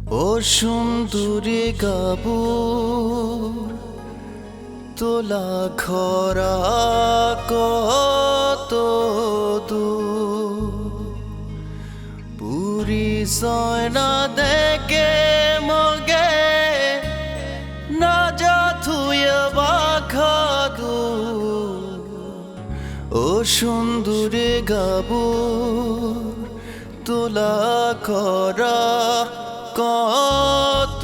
ও সুন্দরী গাবু তোলা খরা কত পুরি সয়না দেখে মগে না যা থুয়ে বাখাদু ও সুন্দরী গাবু তোলা খরা কত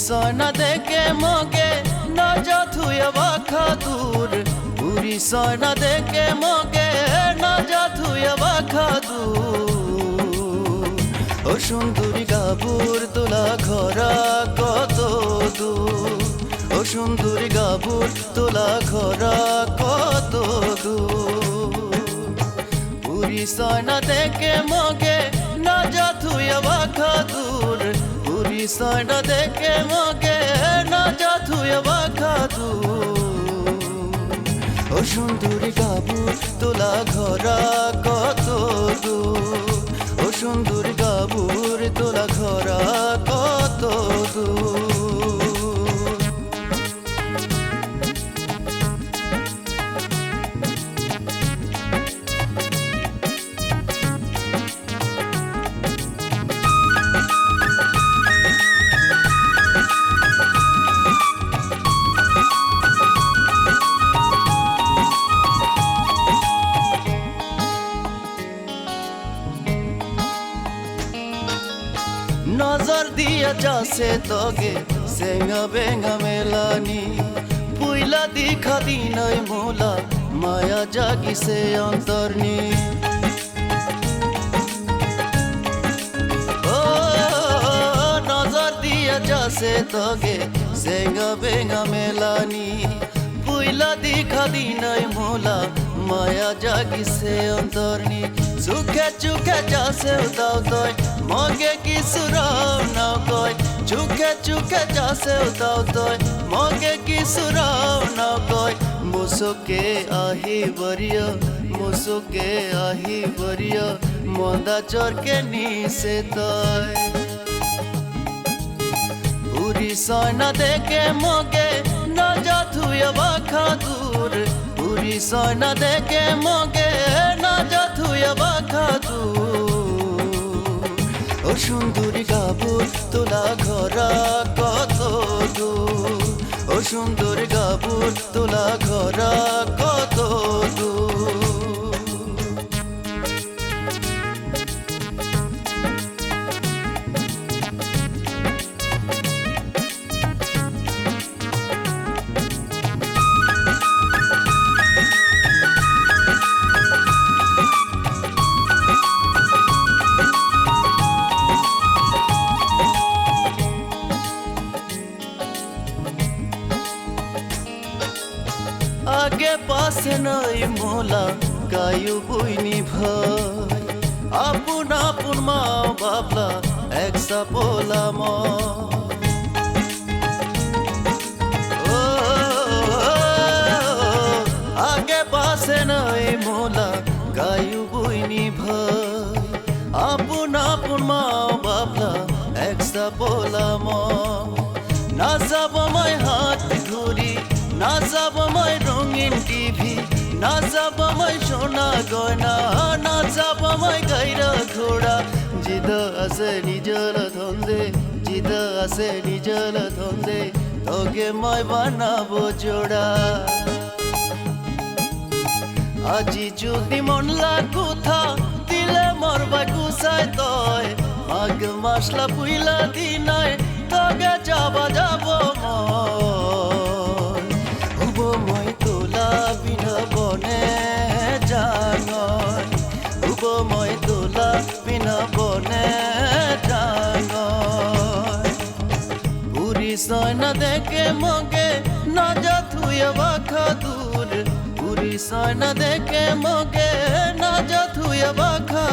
সয়না দেখে মগে না যা থুয়ে বাখাদুর পুরি সয়না দেখে মগে না যা থুয়ে বাখাদুর ও সুন্দরী গাবুর তোলা ঘরা কত দূর ও সুন্দরী গাবুর তোলা ঘরা কত দূর পুরি সয়না দেখে মগে না যা থুয়ে বাখাদুর পুরি সয়না দেখে মগে না যা থুয়ে বাখাদুর ও সুন্দরী গাবুর তোলা ঘরা কত দূর ও সুন্দরী গাবুর তোলা ঘরা কত দূর নজর দিয়া যাচ্ছে তগে সেঙ্গা বেঙ্গা মেলানি পুইলা দিখা দিনই মোলা মায়া জাগিছে অন্তর্নি ও নজর দিয়া যাচ্ছে তগে সেঙ্গা বেঙ্গা মেলানি পুইলা দিখা দিনই মোলা মায়া জাগিছে অন্তর্নি চোখে চোখে যাচ্ছে দাও তয় মগে কিছু নাও কয় চোখে চোখে যাচ্ছে দাও তয় মগে কিছু নাও কয় মুসুকে আহি বরিয় মন্দা চরকে নিছে তয় পুরি সয়না দেখে মগে না যা থুয়ে বাখাদুর পুরি সয়না দেখে মগে না যা থুয়ে বাখাদুর ও সুন্দরী গাবুর তোলা ঘরা কত দূর ও সুন্দরী গাবুর তোলা ঘরা কত দূর आगे पास नहीं मोला गायु बुईनी भाई आपुन आपुन माँ बाबला एक सा बोला आगे पास नहीं मोला गायु बुईनी भाई आपुन आपुन माँ बाबला एक सा बोला ना सब मैं हाथ घुरी ना যাব মই রঙিন টিভি না যাব মই সোনা গয়না না যাব মই গাইরা ঘোড়া জিদ আছে নিজল ধন্দে তোকে মই বানাবো জোড়া আজি যদি মন লাগুথা দিলে মরবা কুসাই তয় মাঘ মাসলা পুইলা দিনায় তোকে যাব মই তোলা বিনা বনে জাঙয় মই তোলা বিনা বনে জাঙয় পুরি সয়না দেখে মগে না যা থুয়ে বাখাদুর পিছয় না দেখে মগে না যা থুয়া বাখা